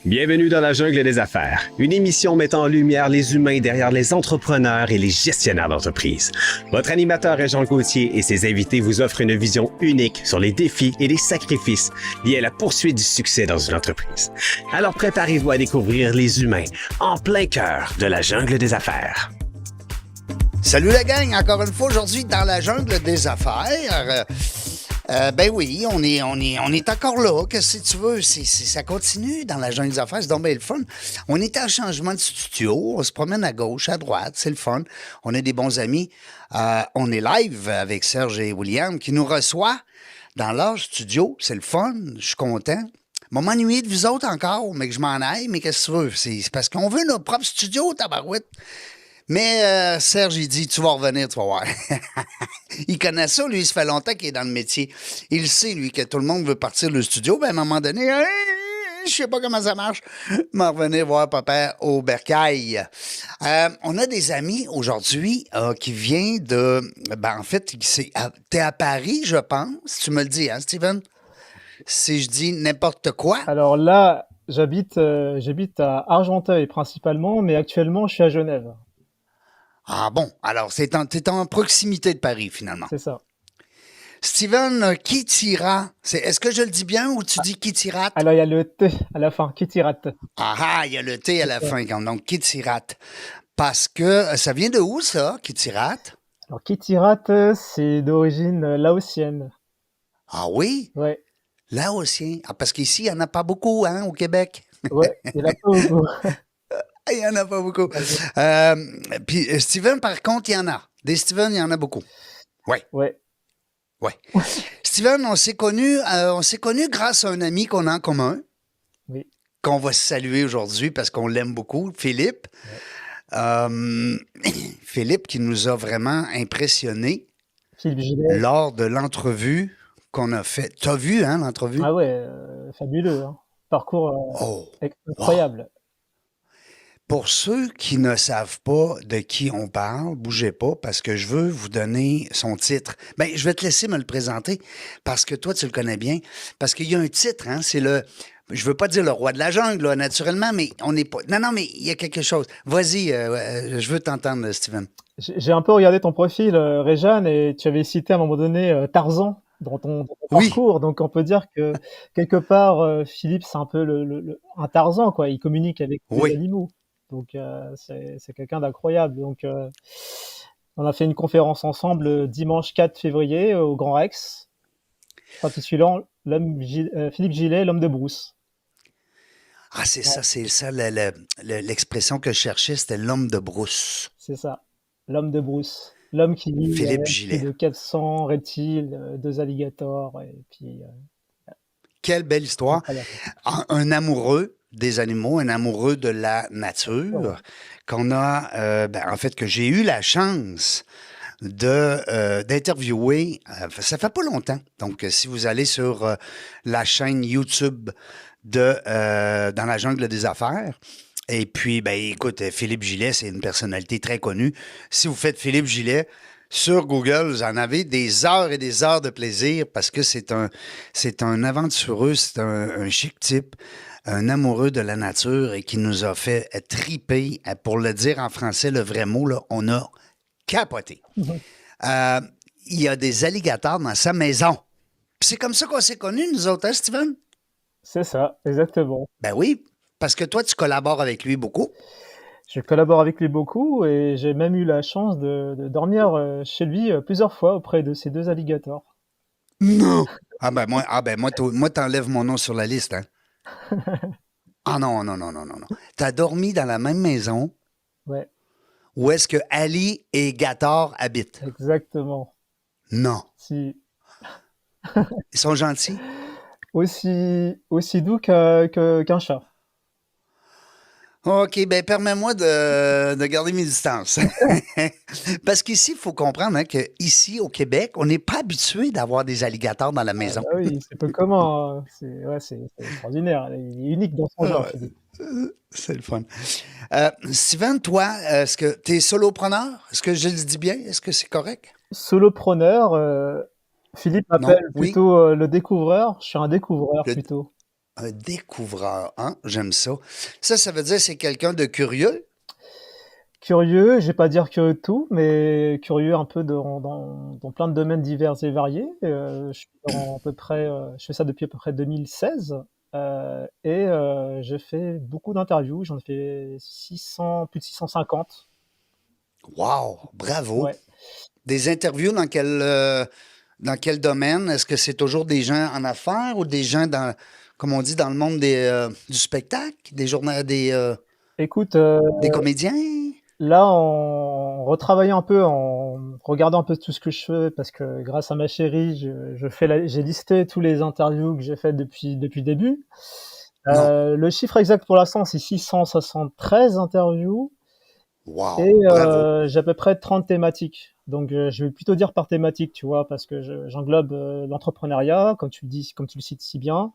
Bienvenue dans la jungle des affaires, une émission mettant en lumière les humains derrière les entrepreneurs et les gestionnaires d'entreprise. Votre animateur est Jean Gauthier et ses invités vous offrent une vision unique sur les défis et les sacrifices liés à la poursuite du succès dans une entreprise. Alors préparez-vous à découvrir les humains en plein cœur de la jungle des affaires. Salut la gang, encore une fois aujourd'hui dans la jungle des affaires. Ben oui, on est encore là. Qu'est-ce que tu veux? Ça continue dans la jungle des affaires. C'est donc bien le fun. On est en changement de studio. On se promène à gauche, à droite. C'est le fun. On a des bons amis. On est live avec Serge et William qui nous reçoit dans leur studio. C'est le fun. Je suis content. M'a m'ennuyer de vous autres encore, mais que je m'en aille. Mais qu'est-ce que tu veux? C'est parce qu'on veut notre propre studio, tabarouette. Mais Serge, il dit, tu vas revenir, tu vas voir. Il connaît ça, lui, ça fait longtemps qu'il est dans le métier. Il sait, lui, que tout le monde veut partir du studio. Ben, à un moment donné, je sais pas comment ça marche. M'en revenir voir papa au bercail. On a des amis aujourd'hui qui viennent de... Ben, en fait, t'es à Paris, je pense. Tu me le dis, hein, Steven? Si je dis n'importe quoi. Alors là, j'habite à Argenteuil principalement, mais actuellement, je suis à Genève. Ah bon, alors t'es en proximité de Paris, finalement. C'est ça. Steven Kittirat, est-ce que je le dis bien ou tu dis Kittirat? Alors, il y a le T à la fin, Kittirat. Ah, il y a le T à la fin, donc Kittirat. Parce que ça vient de où, ça, Kittirat? Alors, Kittirat, c'est d'origine laotienne. Ah oui? Ouais. Laotien. Ah, parce qu'ici, il n'y en a pas beaucoup, hein, au Québec. Ouais, il y en a pas beaucoup. Il n'y en a pas beaucoup. Puis Steven, par contre, il y en a. Des Steven, il y en a beaucoup. Ouais. Ouais. Ouais. Steven, on s'est connus grâce à un ami qu'on a en commun. Oui. Qu'on va saluer aujourd'hui parce qu'on l'aime beaucoup, Philippe. Ouais. Philippe qui nous a vraiment impressionnés lors de l'entrevue qu'on a fait. T'as vu, hein, l'entrevue? Ah ouais, fabuleux. Hein. Parcours incroyable. Wow. Pour ceux qui ne savent pas de qui on parle, bougez pas parce que je veux vous donner son titre. Ben, je vais te laisser me le présenter parce que toi, tu le connais bien. Parce qu'il y a un titre, hein, c'est le... Je veux pas dire le roi de la jungle, là, naturellement, mais on n'est pas... Non, mais il y a quelque chose. Vas-y, je veux t'entendre, Steven. J'ai un peu regardé ton profil, Réjeanne, et tu avais cité à un moment donné Tarzan dans ton parcours. Donc, on peut dire que, quelque part, Philippe, c'est un peu un Tarzan, quoi. Il communique avec les animaux. Donc, c'est quelqu'un d'incroyable. Donc, on a fait une conférence ensemble dimanche 4 février au Grand Rex, intitulant Philippe Gillet, l'homme de brousse. Ah, c'est ça, c'est ça, l'expression que je cherchais, c'était l'homme de brousse. C'est ça, l'homme de brousse. L'homme qui vit Philippe Gillet. de 400 reptiles, 2 alligators, et puis... Quelle belle histoire. Un amoureux des animaux, un amoureux de la nature, qu'on a, en fait, que j'ai eu la chance d'interviewer, ça fait pas longtemps. Donc, si vous allez sur la chaîne YouTube de Dans la jungle des affaires, et puis, ben écoute, Philippe Gillet, c'est une personnalité très connue. Si vous faites Philippe Gillet sur Google, vous en avez des heures et des heures de plaisir parce que c'est un aventureux, c'est un chic type, un amoureux de la nature et qui nous a fait triper, pour le dire en français, le vrai mot, là, on a capoté. Il y a des alligators dans sa maison. Puis c'est comme ça qu'on s'est connus, nous autres, hein, Steven? C'est ça, exactement. Ben oui, parce que toi, tu collabores avec lui beaucoup. Je collabore avec lui beaucoup et j'ai même eu la chance de dormir chez lui plusieurs fois auprès de ces 2 alligators. Non! Moi, t'enlèves mon nom sur la liste, hein? Ah non. T'as dormi dans la même maison? Ouais. Où est-ce que Ali et Gator habitent? Exactement. Non. Si. Ils sont gentils? Aussi doux qu'un chat. OK, ben permets-moi de garder mes distances. Parce qu'ici, il faut comprendre hein, qu'ici, au Québec, on n'est pas habitué d'avoir des alligators dans la maison. Ah oui, c'est peu commun. C'est extraordinaire. Il est unique dans son genre. C'est le fun. Steven, toi, est-ce que tu es solopreneur? Est-ce que je le dis bien? Est-ce que c'est correct? Solopreneur, Philippe m'appelle plutôt le découvreur. Je suis un découvreur plutôt. Un découvreur, hein? J'aime ça. Ça veut dire que c'est quelqu'un de curieux? Curieux, je vais pas dire curieux de tout, mais curieux un peu dans plein de domaines divers et variés. Je suis dans à peu près, je fais ça depuis à peu près 2016, je fais beaucoup d'interviews. J'en ai fait 600, plus de 650. Wow! Bravo! Ouais. Des interviews dans quel domaine? Est-ce que c'est toujours des gens en affaires ou des gens dans, comme on dit, dans le monde du spectacle? Écoute, Des comédiens? là, en retravaillant un peu, en regardant un peu tout ce que je fais, parce que grâce à ma chérie, j'ai listé tous les interviews que j'ai faites depuis le début. Non. Le chiffre exact pour l'instant, c'est 673 interviews et Wow! Bravo! j'ai à peu près 30 thématiques. Donc, je vais plutôt dire par thématique, tu vois, parce que j'englobe l'entrepreneuriat, comme tu le cites si bien.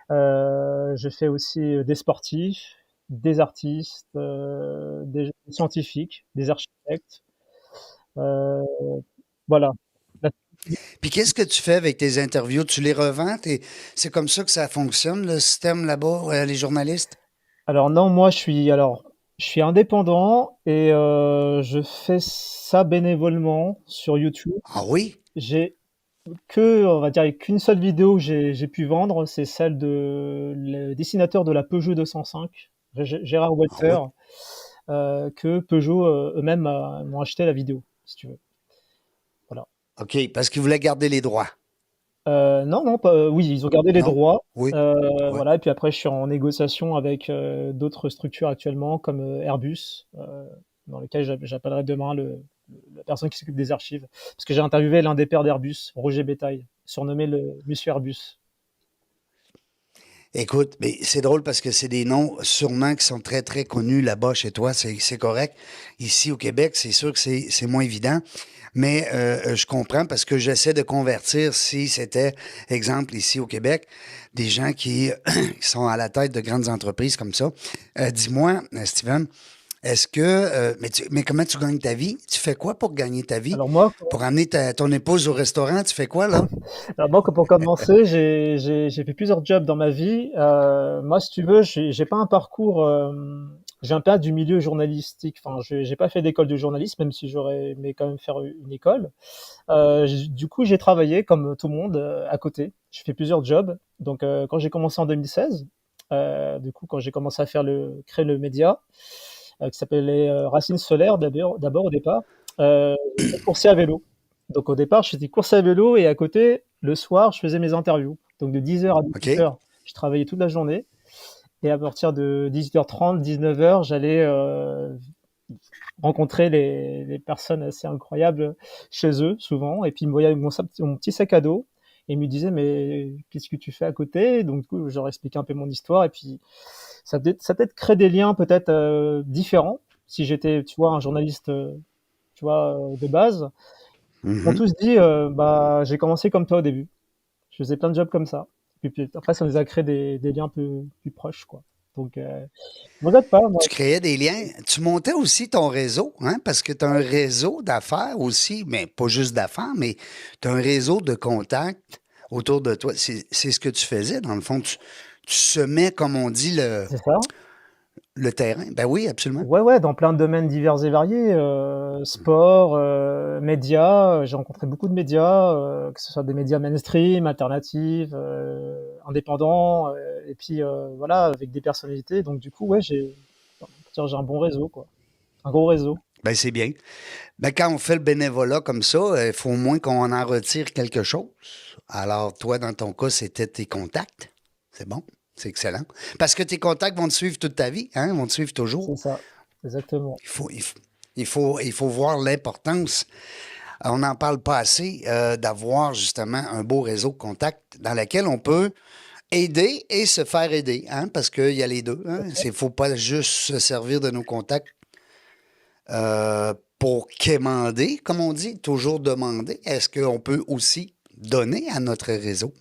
Je fais aussi des sportifs, des artistes, des scientifiques, des architectes. Euh, voilà. Puis qu'est-ce que tu fais avec tes interviews? Tu les revends? C'est comme ça que ça fonctionne, le système là-bas, les journalistes? Alors non, moi je suis indépendant et je fais ça bénévolement sur YouTube. Ah oui? J'ai on va dire, qu'une seule vidéo que j'ai pu vendre, c'est celle de le dessinateur de la Peugeot 205, Gérard Ah Walter, oui? que Peugeot eux-mêmes m'ont acheté la vidéo, si tu veux. Voilà. OK, parce qu'ils voulaient garder les droits. Non, non, pas, oui, ils ont gardé les Non? droits. Oui? Oui. Voilà, et puis après, je suis en négociation avec d'autres structures actuellement, comme Airbus, dans lequel j'appellerai demain la personne qui s'occupe des archives. Parce que j'ai interviewé l'un des pères d'Airbus, Roger Bétail, surnommé le Monsieur Airbus. Écoute, mais c'est drôle parce que c'est des noms sûrement qui sont très, très connus là-bas chez toi. C'est correct. Ici au Québec, c'est sûr que c'est moins évident. Mais je comprends parce que j'essaie de convertir, si c'était, exemple, ici au Québec, des gens qui sont à la tête de grandes entreprises comme ça. Dis-moi, Steven, est-ce que... mais comment tu gagnes ta vie? Tu fais quoi pour gagner ta vie? Alors moi, Pour amener ton épouse au restaurant, tu fais quoi là? Alors moi, pour commencer, j'ai fait plusieurs jobs dans ma vie. Moi, si tu veux, j'ai pas un parcours. J'ai un peu du milieu journalistique. Enfin, j'ai pas fait d'école de journalisme, même si j'aurais aimé quand même faire une école. Du coup, j'ai travaillé comme tout le monde à côté. J'ai fait plusieurs jobs. Donc, quand j'ai commencé en 2016, du coup, quand j'ai commencé à créer le média qui s'appelait Racines Solaires d'abord au départ, j'étais coursier à vélo. Donc au départ, je faisais course à vélo et à côté, le soir, je faisais mes interviews. Donc de 10h à OK? 18h, je travaillais toute la journée. Et à partir de 18h30, 19h, j'allais rencontrer les personnes assez incroyables chez eux, souvent. Et puis ils me voyaient avec mon petit sac à dos et ils me disaient, mais qu'est-ce que tu fais à côté? Donc du coup, je leur expliquais un peu mon histoire. Et puis ça peut-être créé des liens peut-être différents. Si j'étais, tu vois, un journaliste, tu vois, de base, ils m'ont Mhm. tous dit, bah, j'ai commencé comme toi au début. Je faisais plein de jobs comme ça. Puis après, ça nous a créé des liens un peu plus proches, quoi. Donc, je regrette pas, moi. Tu créais des liens. Tu montais aussi ton réseau, hein, parce que tu as un réseau d'affaires aussi, mais pas juste d'affaires, mais tu as un réseau de contacts autour de toi. C'est ce que tu faisais, dans le fond. Tu semais, comme on dit, C'est ça. le terrain. Ben oui, absolument. Ouais, ouais, dans plein de domaines divers et variés, sport, médias. J'ai rencontré beaucoup de médias, que ce soit des médias mainstream, alternatifs, indépendants, et puis voilà, avec des personnalités. Donc du coup, ouais, j'ai un bon réseau, quoi, un gros réseau. Ben c'est bien. Ben quand on fait le bénévolat comme ça, il faut au moins qu'on en retire quelque chose. Alors, toi, dans ton cas, c'était tes contacts. C'est bon. C'est excellent. Parce que tes contacts vont te suivre toute ta vie, hein, vont te suivre toujours. C'est ça, exactement. Il faut voir l'importance. On n'en parle pas assez d'avoir justement un beau réseau de contacts dans lequel on peut aider et se faire aider, hein, parce qu'il y a les deux. Hein. Il ne faut pas juste se servir de nos contacts pour quémander, comme on dit, toujours demander. Est-ce qu'on peut aussi donner à notre réseau?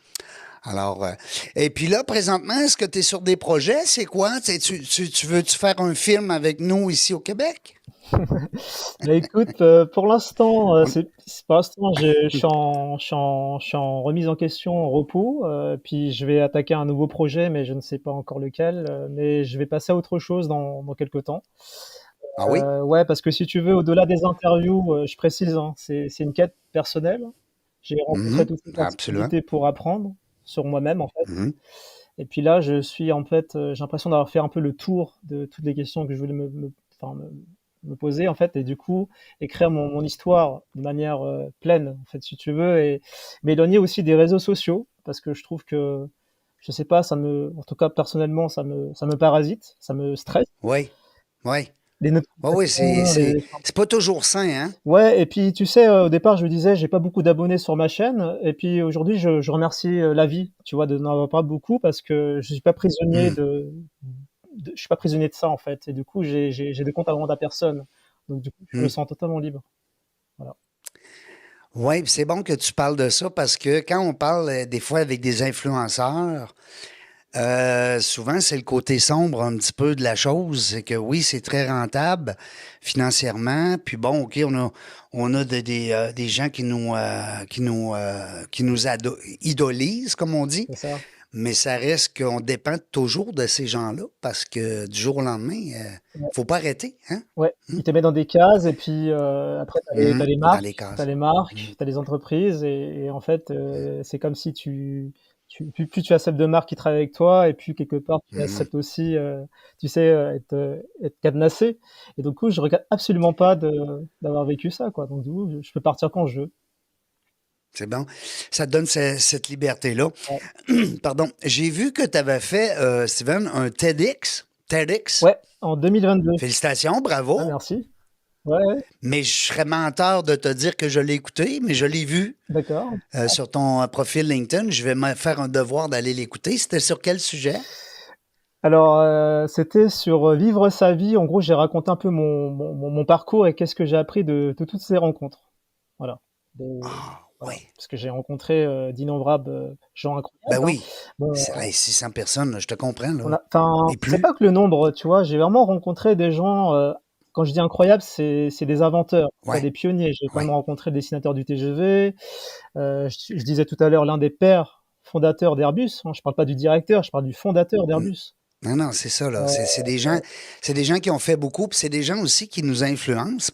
Alors, et puis là, présentement, est-ce que tu es sur des projets? C'est quoi? Tu veux-tu faire un film avec nous ici au Québec? Bah, écoute, pour l'instant, On- pour l'instant, je suis en remise en question, en repos. Puis je vais attaquer un nouveau projet, mais je ne sais pas encore lequel. Mais je vais passer à autre chose dans quelques temps. Ah oui? Ouais, parce que si tu veux, au-delà des interviews, je précise, hein, c'est une quête personnelle. J'ai rencontré Mhm. toute cette Absolument. activité pour apprendre sur moi-même, en fait. Mhm. Et puis là, je suis en fait, j'ai l'impression d'avoir fait un peu le tour de toutes les questions que je voulais enfin, me poser, en fait, et du coup, écrire mon histoire de manière pleine, en fait, si tu veux, et m'éloigner aussi des réseaux sociaux, parce que je trouve que, je sais pas, en tout cas, personnellement, ça me parasite, ça me stresse. Oui, oui. Les Oui, oui, notifications, c'est pas toujours sain, hein? ouais, et puis tu sais, au départ, je me disais, j'ai pas beaucoup d'abonnés sur ma chaîne, et puis aujourd'hui, je remercie la vie, tu vois, de n'en avoir pas beaucoup, parce que je suis pas prisonnier Hmm. je suis pas prisonnier de ça, en fait, et du coup, j'ai des comptes à rendre à personne, donc du coup, je me Hmm. sens totalement libre. Voilà. Oui, c'est bon que tu parles de ça parce que quand on parle des fois avec des influenceurs, souvent c'est le côté sombre un petit peu de la chose. C'est que oui, c'est très rentable financièrement. Puis bon, OK, on a des gens qui nous idolisent, comme on dit. C'est ça. Mais ça reste qu'on dépend toujours de ces gens-là parce que du jour au lendemain, Ouais, faut pas arrêter, hein? ouais. Hmm? Ils te mettent dans des cases, et puis après, Mhm. Dans les t'as cases. les Mhm. marques, t'as les entreprises, et en fait, c'est comme si plus tu acceptes de marques qui travaillent avec toi, et puis quelque part, tu Mhm. acceptes aussi, tu sais, être cadenassé. Et du coup, je regrette absolument pas d'avoir vécu ça, quoi. Donc, du coup, je peux partir quand je veux. C'est bon. Ça te donne cette liberté-là. Ouais. Pardon. J'ai vu que tu avais fait, Steven, un TEDx. TEDx. Ouais, en 2022. Félicitations, Ah, bravo. merci. Ouais, ouais, Mais je serais menteur de te dire que je l'ai écouté, mais je l'ai vu d'accord. sur ton profil LinkedIn. Je vais me faire un devoir d'aller l'écouter. C'était sur quel sujet? Alors, c'était sur vivre sa vie. En gros, j'ai raconté un peu mon parcours et qu'est-ce que j'ai appris de toutes ces rencontres. Voilà. Ah, Voilà. oui. Parce que j'ai rencontré d'innombrables gens Ben incroyables, hein. oui. Bon, C'est hey, 600 personnes, là, je te comprends, là. enfin, Et c'est plus? pas que le nombre, tu vois. J'ai vraiment rencontré des gens. Quand je dis incroyables, c'est des inventeurs, tu vois, Ouais, des pionniers. J'ai quand même ouais. rencontré des dessinateurs du TGV. Je disais tout à l'heure l'un des pères fondateurs d'Airbus, hein. Je parle pas du directeur, je parle du fondateur Mm. d'Airbus. Non, non, c'est ça, là. Euh, C'est des gens qui ont fait beaucoup, puis c'est des gens aussi qui nous influencent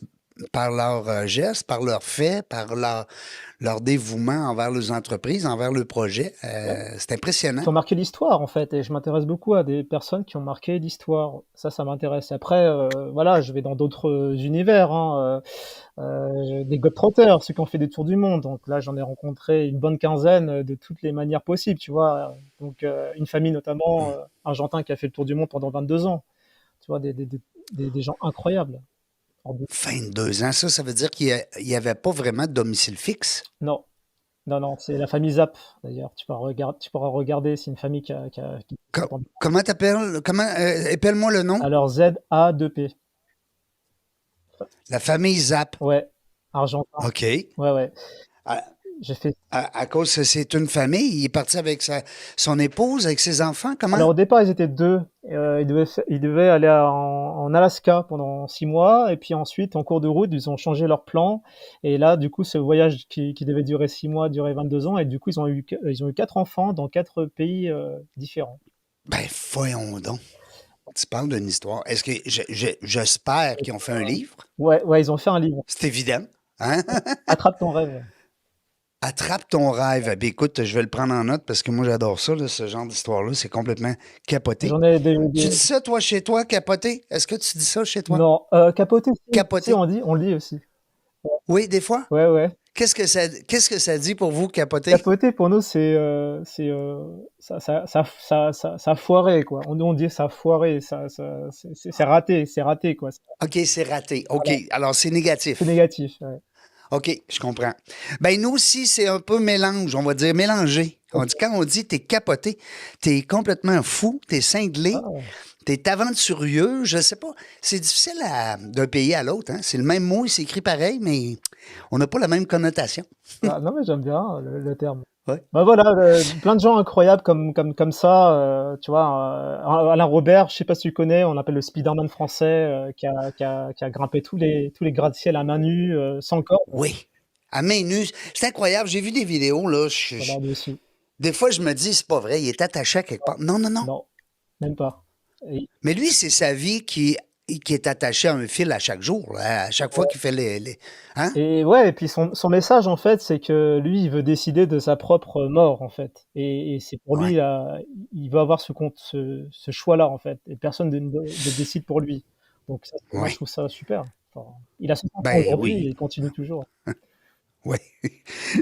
par leurs gestes, par leurs faits, par leur dévouement envers les entreprises, envers le projet. C'est impressionnant. qui ont marqué l'histoire, en fait, et je m'intéresse beaucoup à des personnes qui ont marqué l'histoire. Ça m'intéresse. Après, voilà, je vais dans d'autres univers, hein, des Globetrotters, ceux qui ont fait des tours du monde. Donc là, j'en ai rencontré une bonne quinzaine de toutes les manières possibles, tu vois. Donc une famille notamment Hmm. argentin qui a fait le tour du monde pendant 22 ans. Tu vois, des gens incroyables. Alors, 22 ans, ça veut dire qu'il n'y avait pas vraiment de domicile fixe. non, non, non, c'est la famille Zap, d'ailleurs. Tu pourras regarder, c'est une famille qui Comment t'appelles? Appelle-moi le nom? alors ZA2P. La famille Zap. Ouais, argentin. OK. Ouais, ouais. À, J'ai fait. à cause que c'est une famille, il est parti avec son épouse, avec ses enfants, comment? Alors au départ, ils étaient deux. Ils devaient aller en Alaska pendant 6 mois, et puis ensuite, en cours de route, ils ont changé leur plan. Et là, du coup, ce voyage qui devait durer 6 mois, durait 22 ans, et du coup, ils ont eu 4 enfants dans 4 pays différents. Ben, voyons donc. Tu parles d'une histoire. Est-ce que j'espère qu'ils ont fait un livre? Ouais, ouais, ils ont fait un livre. C'est évident. Hein? Attrape ton rêve. Attrape ton rêve. Ben, écoute, je vais le prendre en note parce que moi, j'adore ça, là, ce genre d'histoire-là. C'est complètement capoté. J'en ai Tu dis ça, toi, chez toi, capoté? Est-ce que tu dis ça chez toi? Non, capoter, si, Capoté? on le dit aussi. Oui, des fois? Ouais, ouais. Qu'est-ce que ça dit pour vous, capoté? Capoter pour nous, ça a foiré, quoi. On dit ça a foiré, c'est raté, quoi. OK, c'est raté. OK. Voilà. Alors, c'est C'est négatif. négatif. Ouais. OK, je comprends. Ben, nous aussi, c'est un peu mélange, on va dire mélangé. Quand on dit t'es capoté, t'es complètement fou, t'es cinglé, Ah, t'es aventurieux, je sais pas. C'est difficile d'un pays à l'autre, hein. C'est le même mot, il s'écrit pareil, mais on n'a pas la même connotation. non, mais j'aime bien le terme. Ouais. Bah voilà, plein de gens incroyables comme ça, tu vois, Alain Robert, je sais pas si tu connais, on l'appelle le Spider-Man français, qui a grimpé tous les gratte-ciel à main nue, sans corde. Oui. À main nue. C'est incroyable. J'ai vu des vidéos, là. Voilà, lui aussi. Des fois, je me dis, c'est pas vrai, il est attaché à quelque part. Non, non, non. Non, même pas. Et Mais lui, c'est sa vie qui est attachée à un fil à chaque jour, là, à chaque fois qu'il fait Hein? et ouais, et puis son message, en fait, c'est que lui, il veut décider de sa propre mort, en fait. Et c'est pour lui, Ouais. il veut avoir ce choix-là, en fait, et personne ne décide pour lui. Donc ça, moi, je Ouais. trouve ça super. Enfin, il a 60 ans Ben aujourd'hui et oui. il continue toujours. Oui.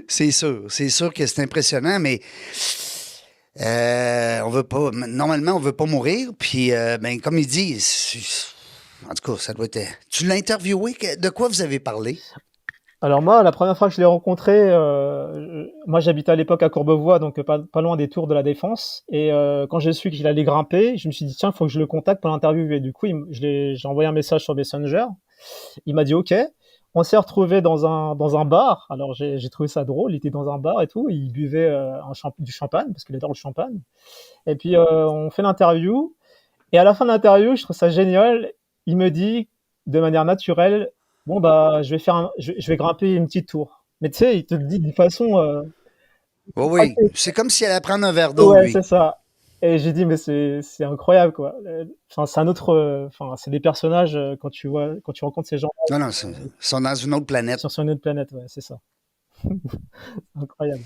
C'est sûr. C'est sûr que c'est impressionnant, mais on veut pas. Normalement, on veut pas mourir. Puis, ben, comme il dit, en tout cas, ça doit être. Tu l'as interviewé? De quoi vous avez parlé? Alors moi, la première fois que je l'ai rencontré, moi j'habitais à l'époque à Courbevoie, donc pas loin des Tours de la Défense. Et quand j'ai su qu'il allait grimper, je me suis dit tiens, il faut que je le contacte pour l'interviewer. Du coup, j'ai envoyé un message sur Messenger. Il m'a dit OK. On s'est retrouvé dans un bar. Alors j'ai trouvé ça drôle. Il était dans un bar et tout. Il buvait du champagne parce qu'il adore le champagne. Et puis on fait l'interview. Et à la fin de l'interview, je trouve ça génial. Il me dit de manière naturelle, bon bah je vais grimper une petite tour. Mais tu sais, il te le dit d'une façon Oui, oui. craquée. C'est comme si elle allait prendre un verre d'eau, Ouais, c'est lui. ça. Et j'ai dit mais c'est incroyable quoi. Enfin c'est un autre, enfin c'est des personnages quand tu rencontres ces gens Non, non, ils sont dans une autre planète. sur une autre planète, ouais, c'est ça. Incroyable.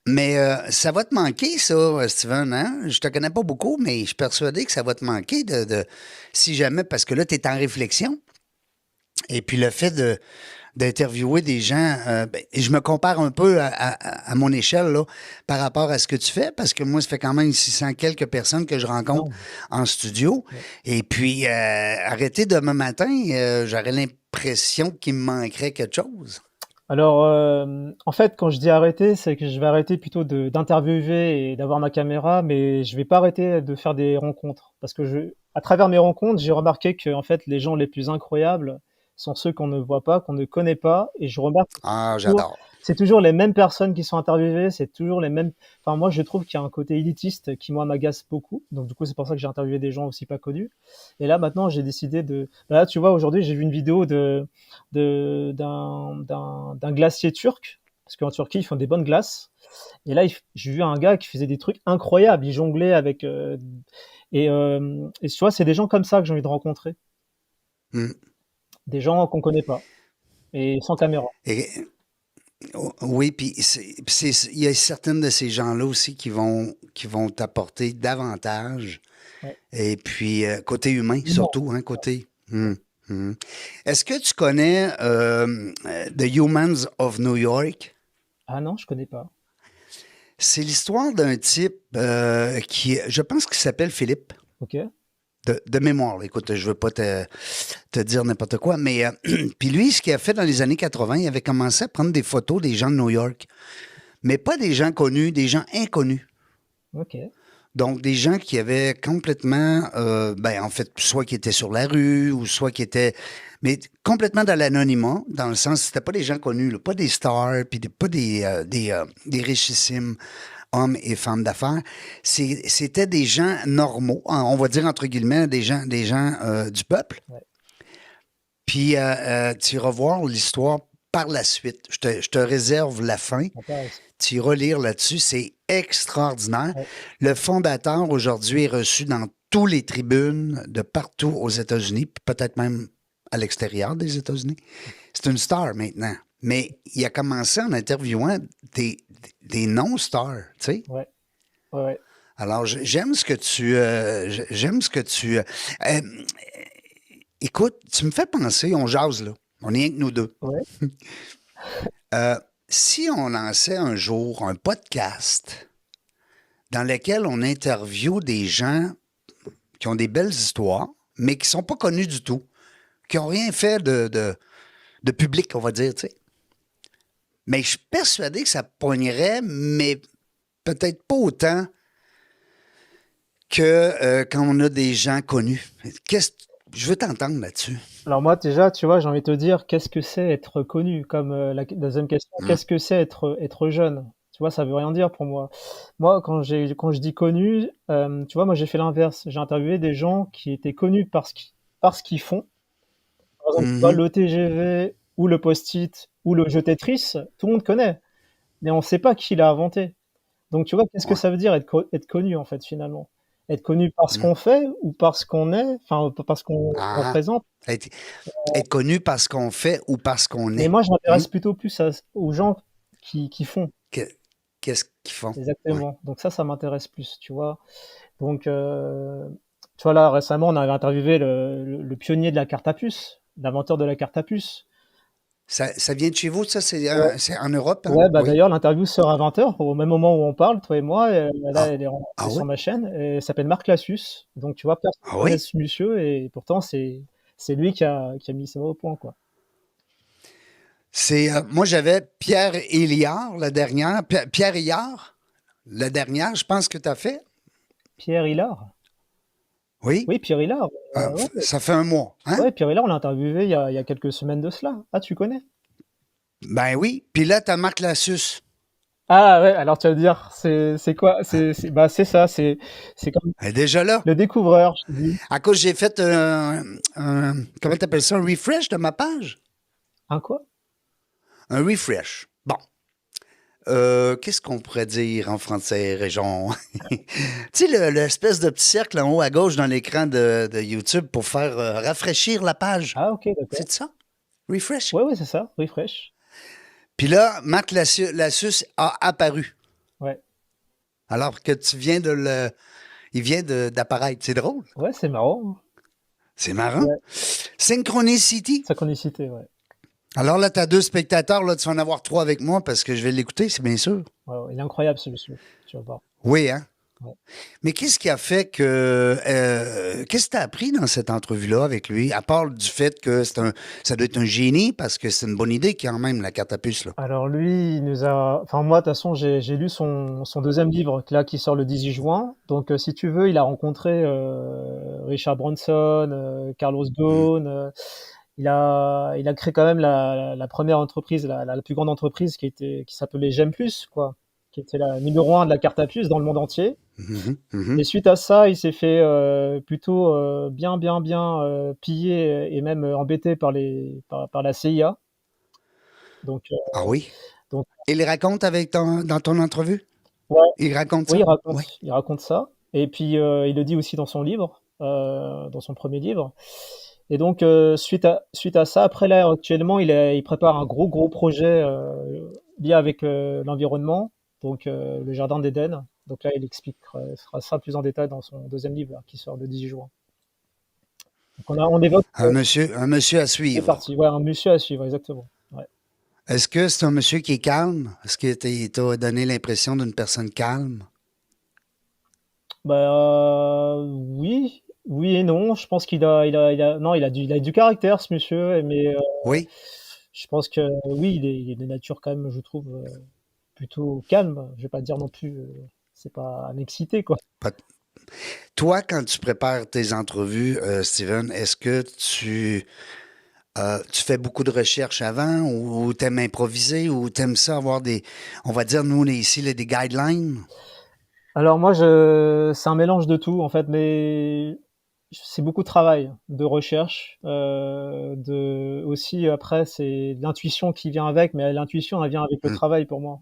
Mais ça va te manquer, ça, Steven, hein? Je te connais pas beaucoup, mais je suis persuadé que ça va te manquer si jamais, parce que là, tu es en réflexion. Et puis le fait d'interviewer des gens, ben, et je me compare un peu à mon échelle là, par rapport à ce que tu fais, parce que moi, ça fait quand même 600 quelques personnes que je rencontre Non, en studio. ouais. Et puis, arrêter demain matin, j'aurais l'impression qu'il me manquerait quelque chose. Alors, en fait, quand je dis arrêter, c'est que je vais arrêter plutôt d'interviewer et d'avoir ma caméra, mais je vais pas arrêter de faire des rencontres. Parce que à travers mes rencontres, j'ai remarqué que, en fait, les gens les plus incroyables sont ceux qu'on ne voit pas, qu'on ne connaît pas. Et je remarque que Ah, toujours- j'adore. c'est toujours les mêmes personnes qui sont interviewées, c'est toujours les mêmes. Enfin, moi, je trouve qu'il y a un côté élitiste qui, moi, m'agace beaucoup. Donc, du coup, c'est pour ça que j'ai interviewé des gens aussi pas connus. Et là, maintenant, j'ai décidé de. Là, tu vois, aujourd'hui, j'ai vu une vidéo d'un glacier turc, parce qu'en Turquie, ils font des bonnes glaces. Et là, j'ai vu un gars qui faisait des trucs incroyables. Il jonglait avec. Et tu vois, c'est des gens comme ça que j'ai envie de rencontrer. Hmm. Des gens qu'on connaît pas. Et sans caméra. Et, oui, puis il y a certaines de ces gens-là aussi qui vont t'apporter davantage. Ouais. Et puis, côté humain, Humain. surtout, hein, côté. Est-ce que tu connais The Humans of New York? Ah non, je connais pas. C'est l'histoire d'un type je pense qu'il s'appelle Philippe, Ok. de mémoire. Là. Écoute, je veux pas te dire n'importe quoi, mais puis lui, ce qu'il a fait dans les années 80, il avait commencé à prendre des photos des gens de New York, mais pas des gens connus, des gens inconnus. Ok. Donc, des gens qui avaient complètement, ben, en fait, soit qui étaient sur la rue, ou soit qui étaient, mais complètement dans l'anonymat, dans le sens, c'était pas des gens connus, là, pas des stars, puis pas des richissimes hommes et femmes d'affaires. C'était des gens normaux, on va dire entre guillemets, des gens du peuple. Ouais. Puis, tu iras voir l'histoire par la suite. Je te réserve la fin. Intéressant. Tu iras lire là-dessus, c'est extraordinaire. Ouais. Le fondateur, aujourd'hui, est reçu dans tous les tribunes de partout aux États-Unis, puis peut-être même à l'extérieur des États-Unis. C'est une star maintenant. Mais il a commencé en interviewant des non-stars, tu sais. Ouais. Ouais. Ouais. Alors, j'aime ce que j'aime ce que écoute, tu me fais penser, on jase là. On est rien que nous deux. Ouais. Si on lançait un jour un podcast dans lequel on interviewe des gens qui ont des belles histoires, mais qui ne sont pas connus du tout, qui n'ont rien fait de public, on va dire, tu sais. Mais je suis persuadé que ça pognerait, mais peut-être pas autant que quand on a des gens connus. Je veux t'entendre là-dessus. Alors moi déjà, tu vois, j'ai envie de te dire, qu'est-ce que c'est être connu? Comme la deuxième question, Hum. qu'est-ce que c'est être jeune? Tu vois, ça veut rien dire pour moi. Moi, quand je dis connu, tu vois, moi j'ai fait l'inverse. J'ai interviewé des gens qui étaient connus parce qu'ils font. Par exemple, tu vois, Mhm. le TGV ou le post-it ou le jeu Tetris, tout le monde connaît, mais on ne sait pas qui l'a inventé. Donc tu vois, qu'est-ce que Ouais. ça veut dire être connu en fait finalement? Être connu parce Mhm. qu'on fait ou parce qu'on est, enfin parce qu'on Ah, représente. être, être connu parce qu'on fait ou parce qu'on Mais est. moi, je Hmm? m'intéresse plutôt plus aux gens qui font. Que- Qu'est-ce qu'ils font? Ouais. Exactement. Donc ça m'intéresse plus, tu vois. Donc, tu vois, là, récemment, on avait interviewé le pionnier de la carte à puce, l'inventeur de la carte à puce. Ça vient de chez vous, ça? Ouais, C'est en Europe, hein? ouais, bah Oui. d'ailleurs, l'interview sort à 20h, au même moment où on parle, toi et moi. Et, là, Ah, elle ah est oui? sur ma chaîne, et elle s'appelle Marc Lassus. Donc, tu vois, personne Ah ne connaît oui? ce monsieur, et pourtant, c'est lui qui a mis ça au point, quoi. Moi, j'avais Pierre Éliard, la dernière. Pierre Éliard, la dernière, je pense que tu as fait. Pierre Hillard? Oui? Oui, Pierre Hillard. Ouais, Ça fait un mois, hein? ouais, Pierre Hillard, on l'a interviewé il y a quelques semaines de cela. Ah, tu connais? Ben oui. Puis là, tu as Marc Lassus. Ah ouais, alors tu vas me dire, c'est quoi? Bah c'est ça, c'est comme Elle est déjà là. le découvreur, je te dis. À cause, j'ai fait comment t'appelles ça? Un refresh de ma page? Un quoi? Un refresh. Bon. Qu'est-ce qu'on pourrait dire en français, Région? Tu sais, l'espèce de petit cercle en haut à gauche dans l'écran de YouTube pour faire rafraîchir la page. Ah ok, d'accord. C'est ça? Refresh. Ouais, ouais, c'est ça, refresh. Puis là, Marc Lassus a apparu. Ouais, Alors que tu viens de le. Il vient d'apparaître. C'est drôle. ouais, c'est marrant, hein. C'est marrant. Ouais, Synchronicity. synchronicité, ouais. Alors là, tu as deux spectateurs. Là, tu vas en avoir trois avec moi parce que je vais l'écouter, c'est bien sûr. Ouais, ouais, il est incroyable ce monsieur, tu vas voir. Oui, hein? Ouais. Mais qu'est-ce qui a fait que. Qu'est-ce que tu as appris dans cette entrevue-là avec lui, à part du fait que ça doit être un génie, parce que c'est une bonne idée quand même, la carte à puce, là. Alors lui, il nous a, enfin moi de toute façon j'ai lu son deuxième livre là qui sort le 18 juin. Donc si tu veux, il a rencontré Richard Branson, Carlos Hmm. Ghosn. Il a créé quand même la première entreprise, la plus grande entreprise qui s'appelait Gem Plus, quoi, qui était la numéro un de la carte à puce dans le monde entier. Mhm, mhm. Et suite à ça, il s'est fait plutôt bien piller et même embêté par la CIA. Donc, Ah oui? donc Il les raconte dans ton entrevue? ouais, Il raconte oui, ça? Oui. il raconte ça. Et puis il le dit aussi dans son livre, dans son premier livre. Et donc suite à ça, après là actuellement, il prépare un gros projet lié avec l'environnement, donc le jardin d'Éden. Donc là, il expliquera ça plus en détail dans son deuxième livre là, qui sort le 10 juin. Donc on évoque Un monsieur à deux suivre. parties. Ouais, un monsieur à suivre, exactement. Ouais. Est-ce que c'est un monsieur qui est calme? Est-ce qu'il t'a donné l'impression d'une personne calme? Bah oui, oui et non. Je pense non, il a du caractère ce monsieur, mais Oui? je pense que oui, il est de nature quand même, je trouve, plutôt calme. Je vais pas dire non plus, c'est pas un excité quoi. Pas- Toi, quand tu prépares tes entrevues, Steven, est-ce que tu fais beaucoup de recherches avant ou t'aimes improviser ou t'aimes ça avoir on va dire, nous, on est ici, là, des guidelines? Alors moi, c'est un mélange de tout en fait, mais c'est beaucoup de travail, de recherche, aussi après c'est l'intuition qui vient avec, mais l'intuition elle vient avec le Hmm, travail pour moi.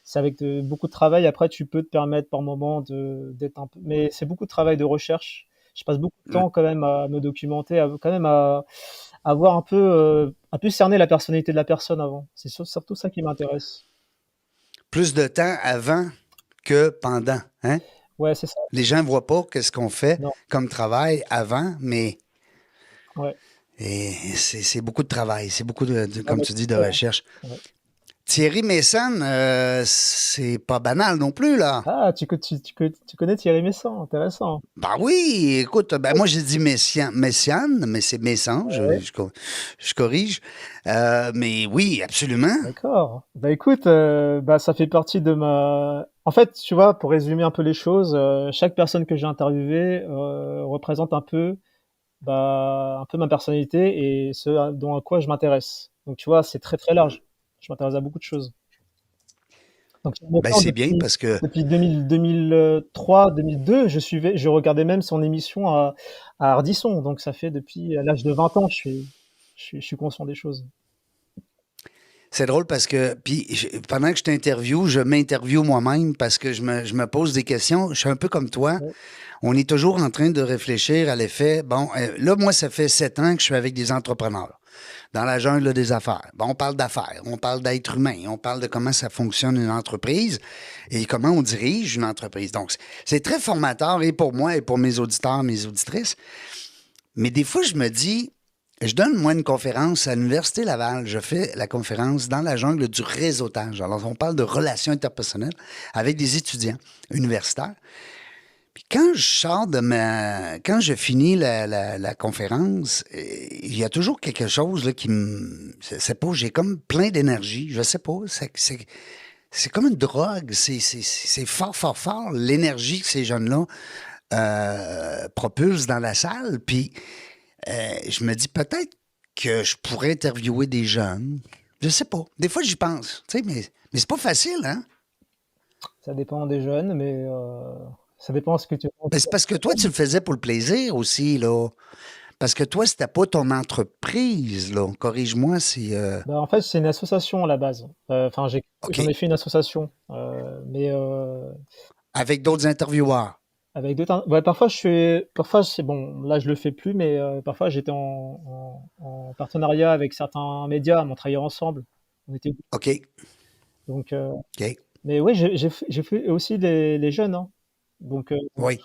C'est avec beaucoup de travail. Après, tu peux te permettre par moment d'être un peu, mais c'est beaucoup de travail de recherche. Je passe beaucoup de hmm. temps quand même à me documenter, quand même à voir un peu cerner la personnalité de la personne avant. C'est surtout ça qui m'intéresse. Plus de temps avant que pendant, hein? Ouais, c'est ça. Les gens ne voient pas qu'est-ce qu'on fait Non, comme travail avant, mais ouais. c'est beaucoup de travail, c'est beaucoup Ah comme bah, tu dis, de c'est ça, recherche. hein. Ouais. Thierry Messon, c'est pas banal non plus, là. Ah, tu connais Thierry Messant, intéressant. Ben oui, écoute, ben moi j'ai dit Messiane, mais c'est Messon, Ouais, je corrige. Mais oui, absolument. d'accord. Bah écoute, bah ça fait partie de ma. En fait, tu vois, pour résumer un peu les choses, chaque personne que j'ai interviewée représente un peu ma personnalité et à quoi je m'intéresse. Donc tu vois, c'est très très large. Je m'intéresse à beaucoup de choses. Donc il me Ben, semble c'est bien parce que depuis 2003, 2002, je regardais même son émission à Ardisson. Donc ça fait depuis l'âge de 20 ans, je suis conscient des choses. c'est drôle parce que, puis pendant que je t'interviewe, je m'interviewe moi-même parce que je me pose des questions. Je suis un peu comme toi. Ouais. On est toujours en train de réfléchir à l'effet. Bon, là, moi, ça fait 7 ans que je suis avec des entrepreneurs dans la jungle des affaires. Bon, on parle d'affaires, on parle d'être humain, on parle de comment ça fonctionne une entreprise et comment on dirige une entreprise. Donc, c'est très formateur et pour moi et pour mes auditeurs, mes auditrices. Mais des fois, je me dis, je donne, moi, une conférence à l'Université Laval. Je fais la conférence dans la jungle du réseautage. Alors, on parle de relations interpersonnelles avec des étudiants universitaires. Puis quand je sors quand je finis la conférence, il y a toujours quelque chose là, qui me... C'est pas, j'ai comme plein d'énergie. Je sais pas. C'est comme une drogue. C'est fort, fort, fort l'énergie que ces jeunes-là propulsent dans la salle. Puis je me dis peut-être que je pourrais interviewer des jeunes. Je sais pas. Des fois, j'y pense. Tu sais, mais c'est pas facile, hein? Ça dépend des jeunes, mais ça dépend ce que tu Ben, c'est parce que toi, tu le faisais pour le plaisir aussi, là. Parce que toi, c'était pas ton entreprise, là. Corrige-moi si... Bah, en fait, c'est une association à la base. Enfin, OK. j'en ai fait une association, mais Avec d'autres intervieweurs. avec d'autres. Ouais, parfois c'est bon. Là, je le fais plus, mais parfois j'étais en partenariat avec certains médias, on travaillait ensemble. On était OK. donc, OK. mais oui, j'ai fait aussi les jeunes, hein. Donc, Oui.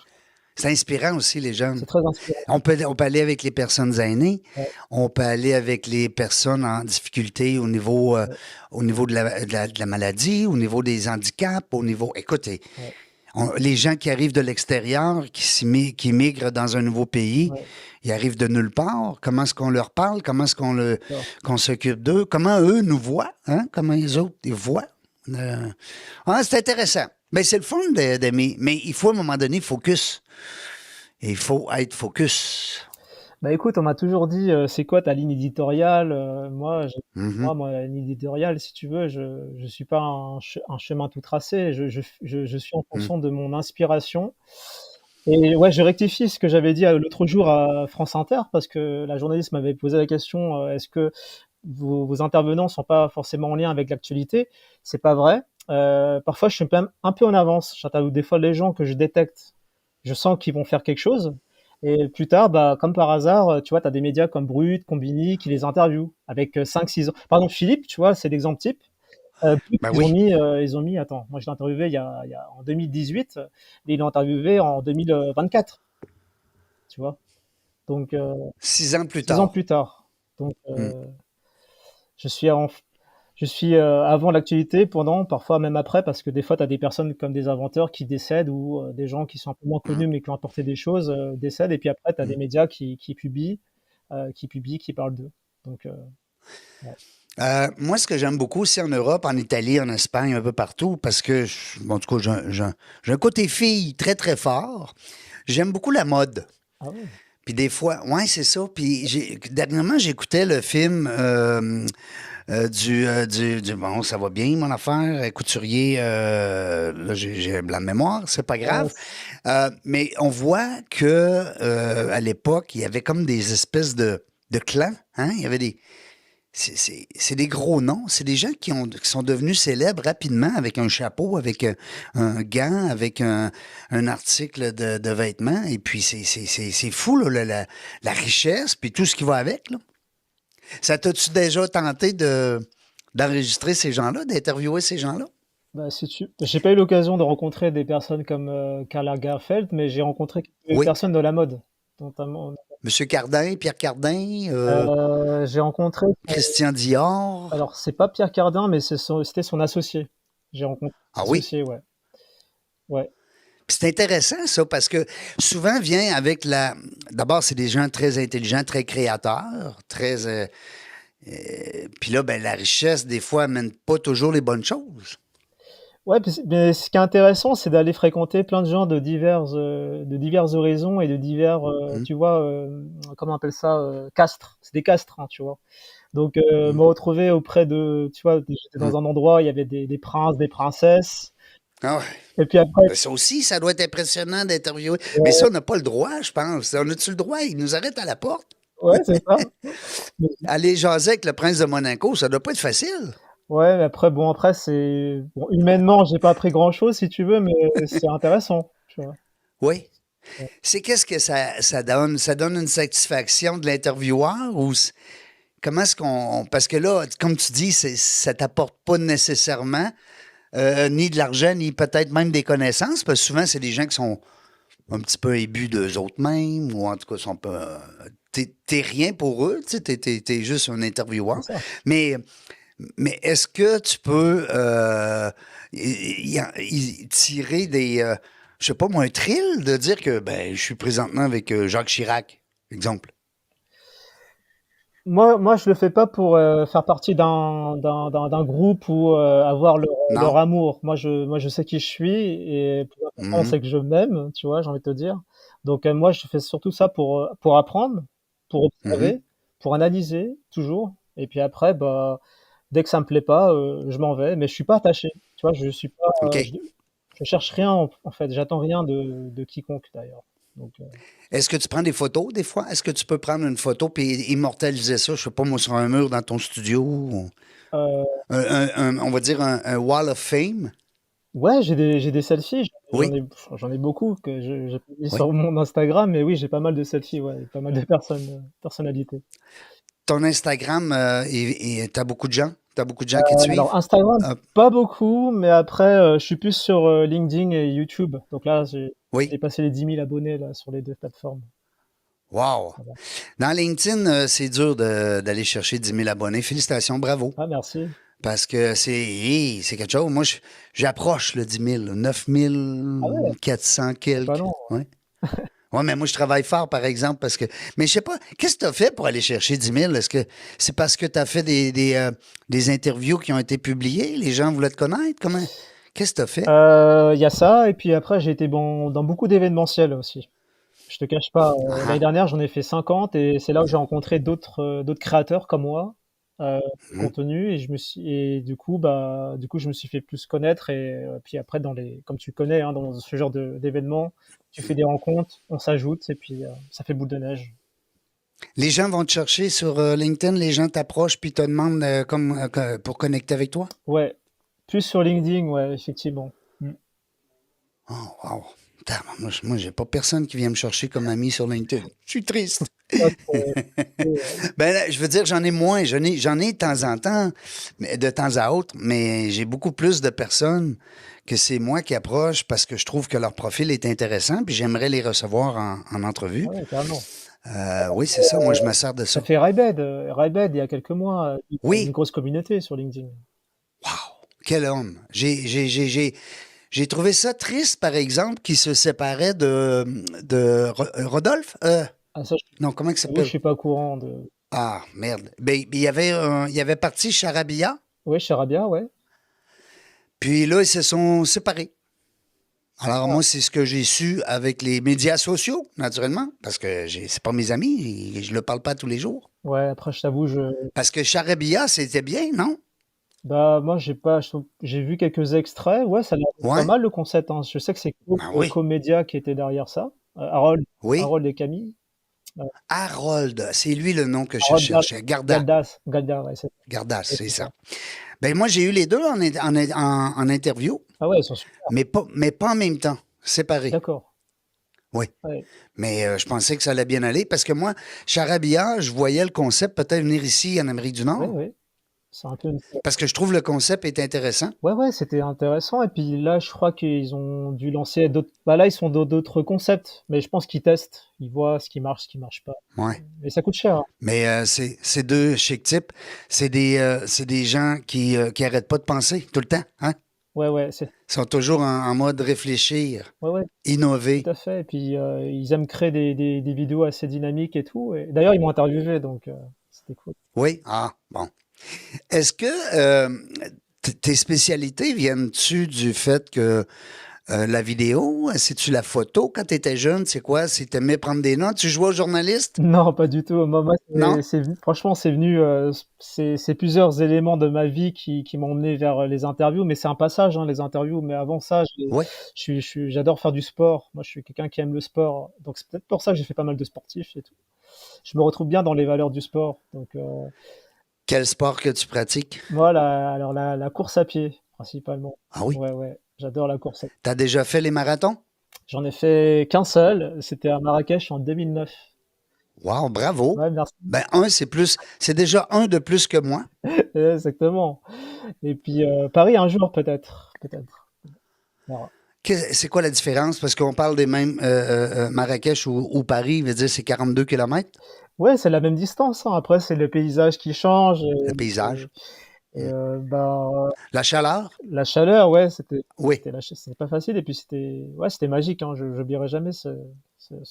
C'est inspirant aussi, les jeunes. c'est très inspirant. On peut aller avec les personnes aînées. Ouais, On peut aller avec les personnes en difficulté ouais, au niveau de la maladie, au niveau des handicaps, au niveau... Écoutez, ouais, les gens qui arrivent de l'extérieur, qui migrent dans un nouveau pays, ouais, ils arrivent de nulle part. Comment est-ce qu'on leur parle? Comment est-ce d'accord. qu'on s'occupe d'eux? Comment eux nous voient? Hein? Comment les autres ils voient? C'est intéressant. Mais c'est le fun d'aimer. Mais il faut à un moment donné focus. Et il faut être focus. Bah écoute, on m'a toujours dit, c'est quoi ta ligne éditoriale? Mhm, Ma ligne éditoriale, si tu veux, je suis pas un chemin tout tracé. Je suis en mhm, fonction de mon inspiration. Et ouais, je rectifie ce que j'avais dit l'autre jour à France Inter, parce que la journaliste m'avait posé la question, est-ce que vos intervenants sont pas forcément en lien avec l'actualité? C'est pas vrai. Parfois, je suis même un peu en avance. J'interviewe des fois les gens que je détecte, je sens qu'ils vont faire quelque chose. Et plus tard, bah, comme par hasard, tu vois, tu as des médias comme Brut, Combini qui les interviewent avec 5-6 ans. Par exemple, Philippe, tu vois, c'est l'exemple type. Brut, ben oui. ils ont mis, attends, moi je l'ai interviewé en 2018, et ils l'ont interviewé en 2024, tu vois. Donc, 6 ans plus 6 ans tard. plus tard. Donc, Mm. je suis en, je suis avant l'actualité, pendant, parfois même après, parce que des fois, tu as des personnes comme des inventeurs qui décèdent ou des gens qui sont un peu moins Mm. connus mais qui ont apporté des choses décèdent. Et puis après, tu as des Mm. médias qui publient, qui parlent d'eux. Donc, ouais. Moi, ce que j'aime beaucoup aussi en Europe, en Italie, en Espagne, un peu partout, parce que, en tout cas, j'ai un côté fille très, très fort. J'aime beaucoup la mode. Ah ouais. Puis des fois, ouais, c'est ça. Puis dernièrement, j'écoutais le film bon, ça va bien, mon affaire, couturier, là, j'ai de la mémoire, c'est pas Euh, grave. Mais on voit que à l'époque, il y avait comme des espèces de clans, hein? Il y avait c'est des gros noms. C'est des gens qui sont devenus célèbres rapidement avec un chapeau, avec un gant, avec un article de vêtements. Et puis, c'est fou, là, la richesse, puis tout ce qui va avec, là. Ça t'as-tu déjà tenté d'enregistrer ces gens-là, d'interviewer ces gens-là? Bah, j'ai pas eu l'occasion de rencontrer des personnes comme Karl Lagerfeld, mais j'ai rencontré quelques Oui. personnes de la mode, notamment. Monsieur Cardin, Pierre Cardin, J'ai rencontré, Christian Dior. alors c'est pas Pierre Cardin, mais c'était son associé. J'ai rencontré Ah son oui. associé, ouais. Ouais, Puis c'est intéressant, ça, parce que souvent vient avec la. D'abord, c'est des gens très intelligents, très créateurs, très. Puis là, ben, la richesse, des fois, amène pas toujours les bonnes choses. ouais, mais ce qui est intéressant, c'est d'aller fréquenter plein de gens de divers horizons et de divers, Hmm. tu vois, comment on appelle ça, castres. C'est des castres, hein, tu vois. Donc, me retrouver auprès de, tu vois, j'étais Hum. dans un endroit, où il y avait des princes, des princesses. Ah ouais. Et puis après, Ben, ça aussi, ça doit être impressionnant d'interviewer. Mais ça, ouais, on n'a pas le droit, je pense. On a-tu le droit? Ils nous arrêtent à la porte. ouais, c'est ça. Mais- Aller jaser avec le prince de Monaco, ça doit pas être facile. Ouais, mais après, bon, après, c'est, bon, humainement, j'ai pas appris grand-chose, si tu veux, mais c'est intéressant, tu vois. Oui. Ouais. C'est qu'est-ce que ça donne? Ça donne une satisfaction de l'intervieweur ou comment est-ce qu'on. Parce que là, comme tu dis, ça t'apporte pas nécessairement ni de l'argent, ni peut-être même des connaissances, parce que souvent, c'est des gens qui sont un petit peu imbus d'eux autres mêmes, ou en tout cas, sont pas. T'es rien pour eux, tu sais, t'es juste un C'est intervieweur. ça. Mais, mais est-ce que tu peux tirer des. Je sais pas moi, un thrill de dire que ben, je suis présentement avec Jacques Chirac, exemple. Moi, je le fais pas pour faire partie d'un groupe ou avoir leur Non? amour. Moi, je sais qui je suis et plus important, Mhm, c'est que je m'aime, tu vois, j'ai envie de te dire. Donc, moi, je fais surtout ça pour apprendre, pour mhm. observer, pour analyser, toujours. Et puis après, bah, dès que ça me plaît pas, je m'en vais. Mais je suis pas attaché. Tu vois, je suis pas, OK. je cherche rien, en fait. J'attends rien de quiconque, d'ailleurs. Donc, Est-ce que tu prends des photos des fois? Est-ce que tu peux prendre une photo et immortaliser ça, je sais pas moi, sur un mur dans ton studio? euh, On va dire un Wall of Fame? Ouais, j'ai des selfies, j'en Oui, ai j'en ai beaucoup que j'ai pas mis oui. sur mon Instagram, mais oui, j'ai pas mal de selfies, ouais, pas mal de personnalités. Ton Instagram, t'as beaucoup de gens? T'as beaucoup de gens qui te Alors suivent? Instagram, Euh, pas beaucoup, mais après, je suis plus sur, LinkedIn et YouTube. Donc là, j'ai oui. dépassé les 10 000 abonnés là sur les 2 plateformes. Wow. Ça va. Dans LinkedIn, c'est dur d'aller chercher 10 000 abonnés. Félicitations, bravo. Ah merci. Parce que c'est quelque chose. Moi, j'approche le 10 000, là, Ah ouais, 9 400 c'est pas long. quelques. Ouais. Ouais, mais moi, je travaille fort, par exemple, parce que. Mais je sais pas, qu'est-ce que tu as fait pour aller chercher 10 000? Est-ce que c'est parce que tu as fait des interviews qui ont été publiées? Les gens voulaient te connaître? Comment? Qu'est-ce que tu as fait? Il y a ça et puis après j'ai été bon dans beaucoup d'événementiels aussi. Je te cache pas, Ah, l'année ah. dernière, j'en ai fait 50 et c'est là où j'ai rencontré d'autres créateurs comme moi, de Mhm. contenu et du coup, je me suis fait plus connaître et puis après comme tu connais, hein, dans ce genre d'événements, tu fais des rencontres, on s'ajoute et puis, ça fait boule de neige. Les gens vont te chercher sur LinkedIn, les gens t'approchent puis te demandent pour connecter avec toi? Ouais, plus sur LinkedIn, ouais, effectivement. Mmh. Oh, wow. Moi, j'ai pas personne qui vient me chercher comme ami sur LinkedIn. Je suis triste. Ça, c'est, Ben, là, je veux dire, j'en ai moins. J'en ai de temps en temps, mais de temps à autre, mais j'ai beaucoup plus de personnes que c'est moi qui approche parce que je trouve que leur profil est intéressant, puis j'aimerais les recevoir en entrevue. ah ouais, carrément. Oui, c'est ça. Moi, je me sers de Tu ça. fait Raibed il y a quelques mois, il a une Oui. grosse communauté sur LinkedIn. Wow. Quel homme. J'ai trouvé ça triste, par exemple, qu'il se séparait de Rodolphe. Ah ça, Non, comment il j'avoue, je s'appelle? suis pas au courant de. Ah, merde. Ben, il y avait parti Charabia, Ouais, Charabia, ouais. puis là, ils se sont séparés. Alors, Ah, moi, c'est ce que j'ai su avec les médias sociaux, naturellement, parce que c'est pas mes amis, et je le parle pas tous les jours. ouais, après, je t'avoue, Parce que Charabia, c'était bien, non? bah, moi, j'ai vu quelques extraits. Ouais, ça a l'air pas Ouais. mal le concept, hein. Je sais que c'est Ben oui. Comédia qui était derrière ça. Oui. Harold et Camille. Euh, Harold, c'est lui le nom que je Harold cherchais. Galdas, ouais, Gardas, ouais, c'est c'est ça. ça. Ben moi, j'ai eu les deux en interview, Ah ouais, ils sont super. mais pas en même temps, séparés. D'accord. Oui. Ouais, Mais je pensais que ça allait bien aller parce que moi, Charabia, je voyais le concept peut-être venir ici en Amérique du ouais, Nord ouais. C'est un peu. parce que je trouve le concept est intéressant. Ouais, ouais, c'était intéressant. Et puis là, je crois qu'ils ont dû lancer d'autres. Bah là, ils sont dans d'autres concepts, mais je pense qu'ils testent. Ils voient ce qui marche pas. Ouais. Mais ça coûte cher, hein. Mais c'est deux chic types. C'est des gens qui arrêtent pas de penser tout le temps. Hein? Ouais, ouais, Ils sont toujours en mode réfléchir, ouais, ouais. Tout innover. à fait. Et puis, ils aiment créer des vidéos assez dynamiques et tout. Et d'ailleurs, ils m'ont interviewé, donc c'était cool. Oui? Ah, bon. Est-ce que tes spécialités viennent-tu du fait que la vidéo? C'est-tu la photo quand tu étais jeune? C'est quoi? C'est t'aimais prendre des notes? Tu jouais au journaliste? Non, pas du tout. Moi, Non? franchement, c'est venu, c'est plusieurs éléments de ma vie qui m'ont mené vers les interviews, mais c'est un passage, hein, les interviews. Mais avant ça, Oui. j'adore faire du sport. Moi, je suis quelqu'un qui aime le sport. Donc, c'est peut-être pour ça que j'ai fait pas mal de sportifs et tout. Je me retrouve bien dans les valeurs du sport. Donc, Quel sport que tu pratiques? moi, alors la course à pied, principalement. Ah oui? Ouais, ouais, j'adore la course à pied. T'as déjà fait les marathons? J'en ai fait qu'un seul. C'était à Marrakech en 2009. Wow, bravo! Ouais, merci. Ben, c'est déjà un de plus que moi. Exactement. Et puis, Paris un jour, peut-être. Peut-être. On verra. C'est quoi la différence? Parce qu'on parle des mêmes Marrakech ou Paris, veut dire c'est 42 kilomètres, Ouais, c'est la même distance, hein. Après, c'est le paysage qui change. le paysage. Bah, La chaleur? la chaleur, ouais, Oui. c'était pas facile. Et puis, c'était magique, hein. Je n'oublierai jamais ce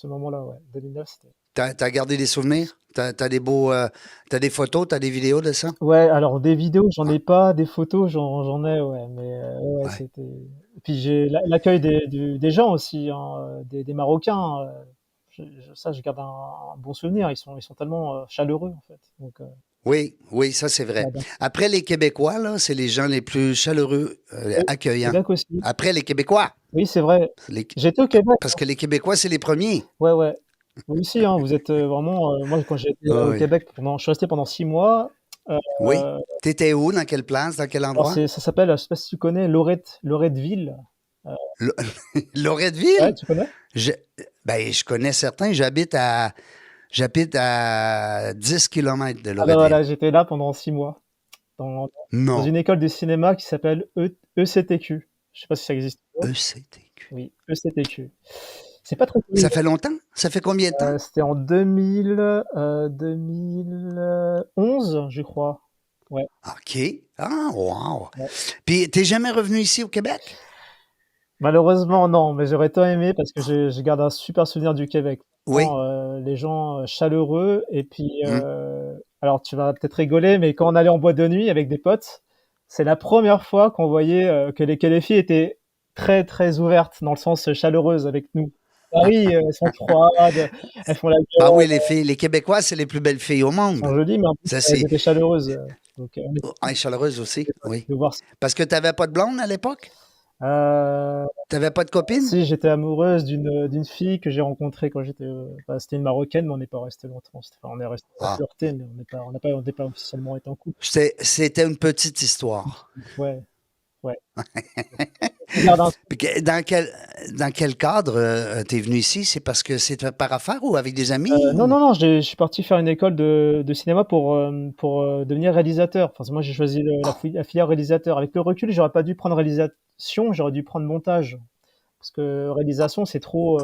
moment-là, ouais. 2009, c'était. T'as gardé des souvenirs? T'as t'as des photos, t'as des vidéos de ça? Ouais, alors des vidéos, j'en Ouais. ai pas, des photos, j'en ai, ouais, mais ouais, Ouais. c'était. Et puis j'ai l'accueil des gens aussi, hein, des Marocains. Ça, je garde un bon souvenir. Ils sont tellement chaleureux en fait. Donc, Oui, oui, ça c'est vrai. j'adore. Après les Québécois, là, c'est les gens les plus chaleureux, Oui, accueillants. Québec aussi. Après les Québécois, Oui, c'est vrai. les- J'étais au Québec. parce que les Québécois, c'est les premiers. Ouais, ouais. Vous aussi, hein, vous êtes vraiment. Moi, quand j'ai été au Oui. Québec je suis resté pendant 6 mois. Oui. Euh, T'étais où? Dans quelle place? Dans quel alors endroit? ça s'appelle, je sais pas si tu connais, Loretteville. Euh, Lo- ouais, Loretteville? tu connais? Je, je connais certains. J'habite à 10 kilomètres de Ah bah voilà, Loretteville. j'étais là pendant 6 mois. Dans Non. une école de cinéma qui s'appelle ECTQ. Je sais pas si ça existe toujours. ECTQ. Oui, ECTQ. C'est pas très connu. Ça fait longtemps? Ça fait combien de temps? C'était en 2011, je crois. Ouais, OK. Ah, wow. ouais. Puis, t'es jamais revenu ici au Québec? Malheureusement, non, mais j'aurais tant aimé parce que je garde un super souvenir du Québec. Oui. Vraiment, les gens chaleureux. Et puis, Hmm. alors tu vas peut-être rigoler, mais quand on allait en boîte de nuit avec des potes, c'est la première fois qu'on voyait que les filles étaient très, très ouvertes, dans le sens chaleureuse avec nous. Paris, elles sont froides, elles font la Ah oui, gueule, les filles, les Québécois, c'est les plus belles filles au elles sont monde. jolies, mais en plus, Ça, elles c'est. étaient chaleureuses. Donc, on était Ah, chaleureuse aussi, oui. de voir ça. Parce que t'avais pas de blonde à l'époque? Euh, T'avais pas de copine? Si, j'étais amoureuse d'une fille que j'ai rencontrée quand j'étais. C'était une Marocaine, mais on n'est pas resté longtemps. Enfin, on est resté à Ah, flirter, mais on n'est pas officiellement été en couple. c'était une petite histoire. Ouais, ouais. Regarde un- Puis dans quel cadre t'es venu ici? C'est parce que c'est par affaire ou avec des amis Non, ou? non, non, je suis parti faire une école de cinéma pour devenir réalisateur. Enfin, moi, j'ai choisi Ah, la filière réalisateur. Avec le recul, j'aurais pas dû prendre réalisation, j'aurais dû prendre montage. Parce que réalisation, c'est trop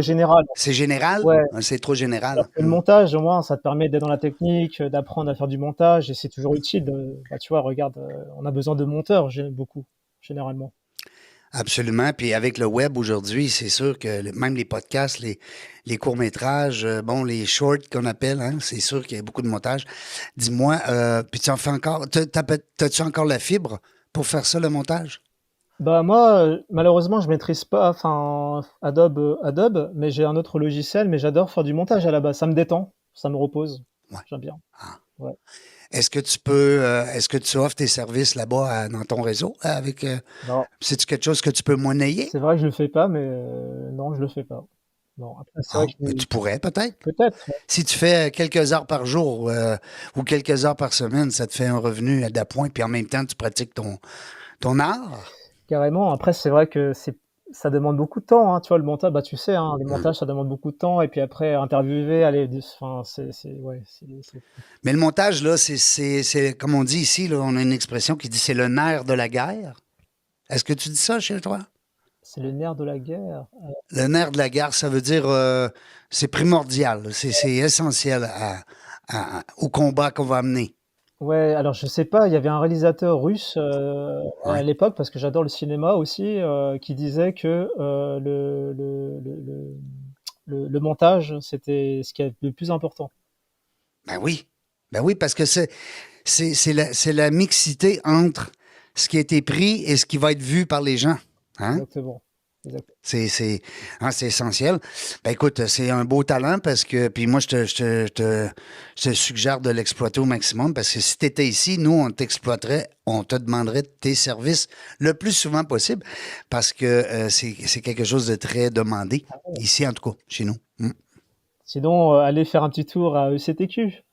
général. c'est général? Ouais. C'est trop général. Alors que le montage, au moins, ça te permet d'être dans la technique, d'apprendre à faire du montage, et c'est toujours utile. Bah, tu vois, regarde, on a besoin de monteurs, beaucoup, généralement. Absolument. Puis avec le web aujourd'hui, c'est sûr que même les podcasts, les courts-métrages, bon, les shorts qu'on appelle, hein, c'est sûr qu'il y a beaucoup de montage. Dis-moi, puis tu en fais encore, t'as-tu encore la fibre pour faire ça, le montage? Bah moi, malheureusement, je maîtrise pas, enfin, Adobe, mais j'ai un autre logiciel, mais j'adore faire du montage à la base. Ça me détend, ça me repose. Ouais. J'aime bien. Ah. Ouais. Est-ce que tu offres tes services là-bas dans ton réseau avec, Non, c'est-tu quelque chose que tu peux monnayer? c'est vrai que je le fais pas, mais non, je le fais pas. Non, après, c'est vrai Ah, que mais tu pourrais peut-être. peut-être. Ouais. Si tu fais quelques heures par jour ou quelques heures par semaine, ça te fait un revenu d'appoint, puis en même temps, tu pratiques ton art. Carrément. Après, c'est vrai que ça demande beaucoup de temps, hein. Tu vois, le montage, bah, tu sais, hein, le Hein. montage, ça demande beaucoup de temps. Et puis après, interviewer, aller, enfin, ouais, Mais le montage, là, c'est comme on dit ici, là, on a une expression qui dit c'est le nerf de la guerre. Est-ce que tu dis ça chez toi? c'est le nerf de la guerre. Le nerf de la guerre, ça veut dire c'est primordial, là, c'est essentiel au combat qu'on va amener. Ouais, alors je sais pas, il y avait un réalisateur russe à Ouais. l'époque, parce que j'adore le cinéma aussi, qui disait que le montage, c'était ce qui est le plus important. Ben oui. Ben oui, parce que c'est la mixité entre ce qui a été pris et ce qui va être vu par les gens. Hein? exactement. Exactement. C'est essentiel. Ben écoute, c'est un beau talent parce que, puis moi, je te suggère de l'exploiter au maximum parce que si tu étais ici, nous, on t'exploiterait, on te demanderait tes services le plus souvent possible parce que c'est quelque chose de très demandé, ici en tout cas, chez nous. Sinon, allez faire un petit tour à ECTQ.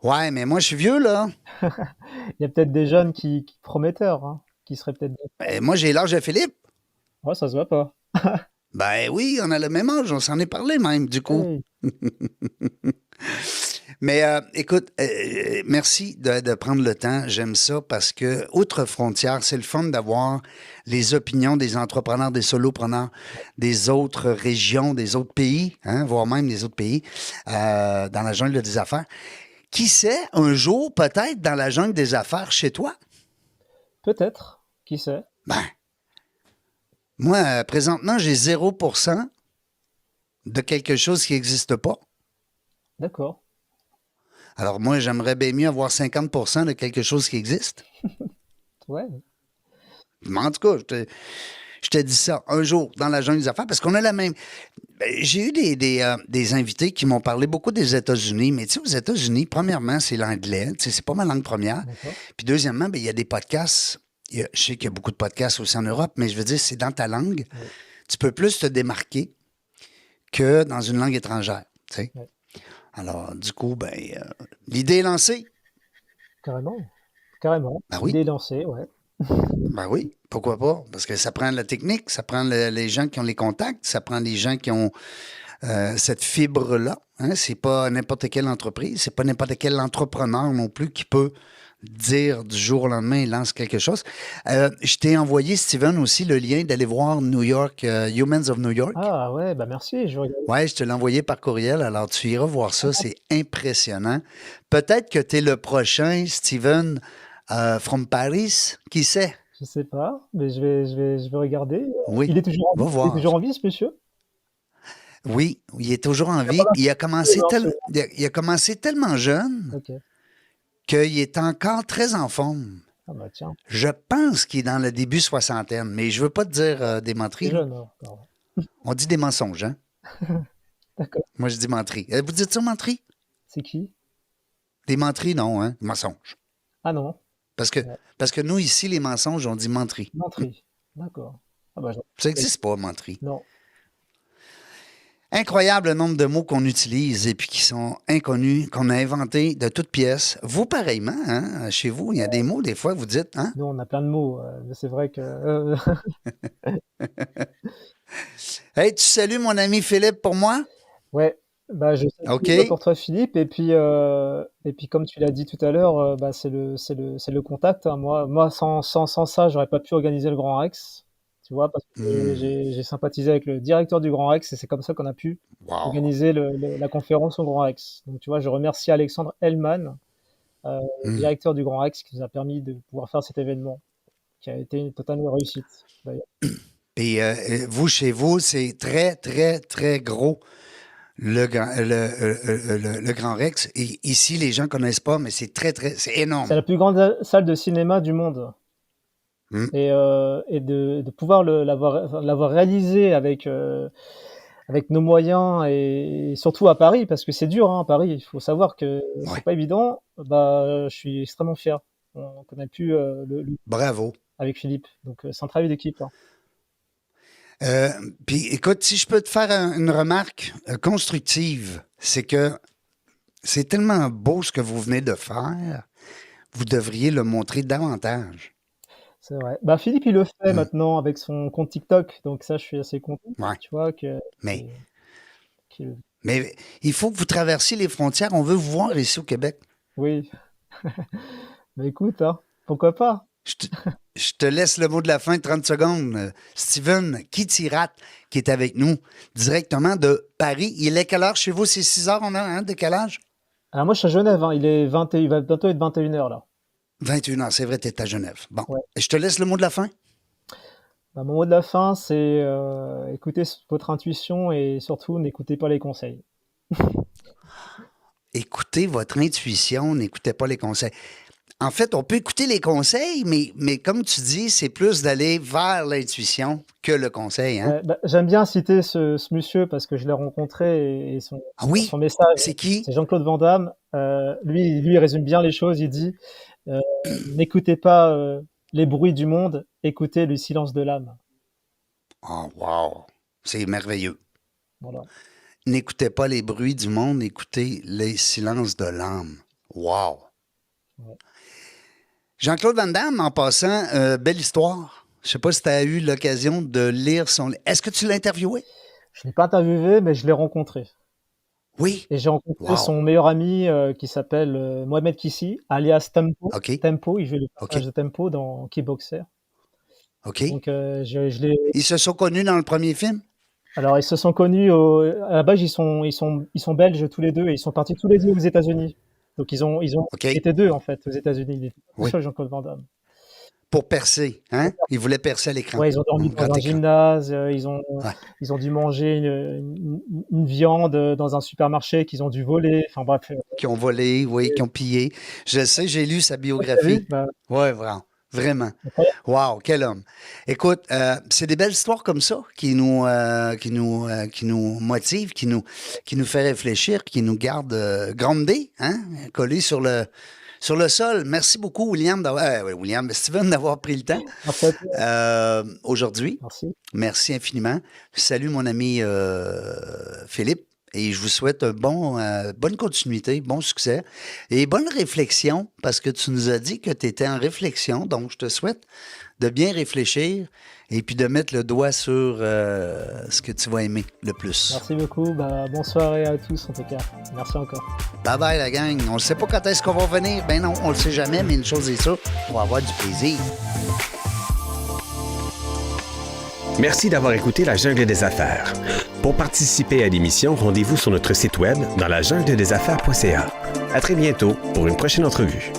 Ouais, mais moi, je suis vieux, là. Il y a peut-être des jeunes qui prometteurs, hein, qui seraient peut-être. Ben, moi, j'ai l'âge de Philippe. Ouais, ça se voit pas. Ben oui, on a le même âge, on s'en est parlé même, du coup. Hey, Mais écoute, merci de prendre le temps. J'aime ça parce que, outre frontières, c'est le fun d'avoir les opinions des entrepreneurs, des solopreneurs, des autres régions, des autres pays, hein, voire même des autres pays, dans la jungle des affaires. Qui sait, un jour, peut-être dans la jungle des affaires chez toi? peut-être, qui sait. Ben, moi, présentement, j'ai 0% de quelque chose qui n'existe pas. D'accord. Alors moi, j'aimerais bien mieux avoir 50% de quelque chose qui existe. Ouais. Mais en tout cas, je te dis ça un jour dans la jungle des affaires parce qu'on a la même. Ben, j'ai eu des invités qui m'ont parlé beaucoup des États-Unis, mais tu sais, aux États-Unis, premièrement, c'est l'anglais, tu sais, c'est pas ma langue première. D'accord. Puis deuxièmement, ben, il y a des podcasts. Je sais qu'il y a beaucoup de podcasts aussi en Europe, mais je veux dire, c'est dans ta langue. Ouais. Tu peux plus te démarquer que dans une langue étrangère, tu sais. Ouais. Alors, du coup, ben, l'idée est lancée. Carrément. Carrément. Ben oui. Idée lancée, ouais. Ben oui, pourquoi pas? Parce que ça prend la technique, ça prend les gens qui ont les contacts, ça prend les gens qui ont cette fibre-là. Hein? C'est pas n'importe quelle entreprise, c'est pas n'importe quel entrepreneur non plus qui peut dire du jour au lendemain, il lance quelque chose. Je t'ai envoyé, Steven, aussi le lien d'aller voir New York, Humans of New York. Ah ouais, bah merci, je regarde. Ouais, je te l'ai envoyé par courriel, alors tu iras voir ça, c'est impressionnant. Peut-être que tu es le prochain, Steven, from Paris, qui sait? Je sais pas, mais je vais regarder. Oui, Il est toujours va en vie, il est voir. toujours en vie, ce monsieur? Oui, il est toujours en Il a vie. pas Il a commencé, d'influence. il a commencé tellement jeune Ok. qu'il est encore très en forme. Ah bah tiens, Je pense qu'il est dans le début soixantaine, mais je veux pas te dire des c'est menteries. Là. jeune encore. On dit des mensonges, hein? D'accord. Moi, je dis menteries. Vous dites ça, menteries? C'est qui? Des menteries, non, hein? Mensonges. Ah non, Parce que, ouais. parce que nous, ici, les mensonges, on dit menteries. Menterie. D'accord. Ah bah Ça n'existe pas, menterie. non. Incroyable le nombre de mots qu'on utilise et puis qui sont inconnus, qu'on a inventés de toutes pièces. Vous, pareillement, hein? Chez vous, il y a des mots, des fois, vous dites, hein? Nous, on a plein de mots, mais c'est vrai que Hey, tu salues mon ami Philippe pour moi? ouais, bah je OK. salue pour toi, Philippe, et puis comme tu l'as dit tout à l'heure, bah c'est le contact, hein. Moi sans ça, j'aurais pas pu organiser le Grand Rex, tu vois? Parce que Hmm. j'ai sympathisé avec le directeur du Grand Rex et c'est comme ça qu'on a pu Wow. organiser la conférence au Grand Rex. Donc tu vois, je remercie Alexandre Hellman, le Hmm. directeur du Grand Rex, qui nous a permis de pouvoir faire cet événement, qui a été une totale réussite, d'ailleurs. Puis vous, chez vous, c'est très, très, très gros, le Grand Rex. Et ici, les gens connaissent pas, mais c'est très, très, c'est C'est énorme. la plus grande salle de cinéma du monde. Hmm. Et de pouvoir l'avoir réalisé avec nos moyens et surtout à Paris, parce que c'est dur, hein, à Paris. Il faut savoir que c'est Ouais. pas évident. Bah, je suis extrêmement fier qu'on a pu Bravo. avec Philippe. Donc c'est un travail d'équipe, hein. Euh, Puis écoute, si je peux te faire une remarque constructive, c'est que c'est tellement beau ce que vous venez de faire, vous devriez le montrer davantage. C'est vrai. Bah, Philippe, il le fait Hmm. maintenant avec son compte TikTok. Donc ça, je suis assez content. Ouais. Tu vois que Mais, qu'il- qu'il- mais il faut que vous traversiez les frontières. On veut vous voir ici au Québec. oui. Bah écoute, hein, pourquoi pas? Je te, je te laisse le mot de la fin, 30 secondes. Steven Kittirat, qui est avec nous directement de Paris. Il est quelle heure chez vous? C'est 6 heures, on a un décalage? Alors moi, je suis à Genève, hein. Il va bientôt être 21 heures là. 21 heures, c'est vrai, tu es à Genève. Bon, Ouais. je te laisse le mot de la fin. Bah, mon mot de la fin, c'est écoutez votre intuition et surtout n'écoutez pas les conseils. Écoutez votre intuition, n'écoutez pas les conseils. En fait, on peut écouter les conseils, mais comme tu dis, c'est plus d'aller vers l'intuition que le conseil. Hein? Ouais, j'aime bien citer ce monsieur parce que je l'ai rencontré et Ah oui? son message, C'est qui? c'est Jean-Claude Van Damme. Lui, il résume bien les choses. Il dit n'écoutez pas les bruits du monde, écoutez le silence de l'âme. Oh, wow! C'est merveilleux. Voilà. N'écoutez pas les bruits du monde, écoutez les silences de l'âme. Wow! Ouais. Jean-Claude Van Damme, en passant, belle histoire. Je ne sais pas si tu as eu l'occasion de lire son livre. Est-ce que tu l'as interviewé? Je ne l'ai pas interviewé, mais je l'ai rencontré. Oui. Et j'ai rencontré Wow. son meilleur ami qui s'appelle Mohamed Kissi, alias Tempo. OK. Tempo, il jouait le personnage OK. de Tempo dans Kickboxer. OK. Donc, je l'ai. Ils se sont connus dans le premier film? Alors, ils se sont connus à la base, ils sont belges tous les deux et ils sont partis tous les deux aux États-Unis. Donc, ils ont OK. été deux en fait aux États-Unis. Il était tout Oui. seul, Jean-Claude Van Damme. Pour percer, hein? Ils voulaient percer à l'écran. Ouais, ils ont dormi dans un gymnase, ils ont dû manger une viande dans un supermarché qu'ils ont dû voler. Enfin bref. Qui ont volé, oui, qui ont pillé. Je sais, j'ai lu sa biographie. Oui, vraiment. Vraiment. Wow, quel homme. Écoute, c'est des belles histoires comme ça qui nous motivent, qui nous fait réfléchir, qui nous gardent groundés, hein, collés sur le sol. Merci beaucoup, William, Steven, d'avoir pris le temps aujourd'hui. Merci. Merci infiniment. Salut, mon ami Philippe. Et je vous souhaite bonne continuité, bon succès et bonne réflexion, parce que tu nous as dit que tu étais en réflexion. Donc, je te souhaite de bien réfléchir et puis de mettre le doigt sur ce que tu vas aimer le plus. Merci beaucoup. Bonne soirée à tous, en tout cas. Merci encore. Bye-bye, la gang. On ne sait pas quand est-ce qu'on va venir. Ben non, on le sait jamais, mais une chose est sûre, on va avoir du plaisir. Merci d'avoir écouté La Jungle des Affaires. Pour participer à l'émission, rendez-vous sur notre site web dans lajungledesaffaires.ca. À très bientôt pour une prochaine entrevue.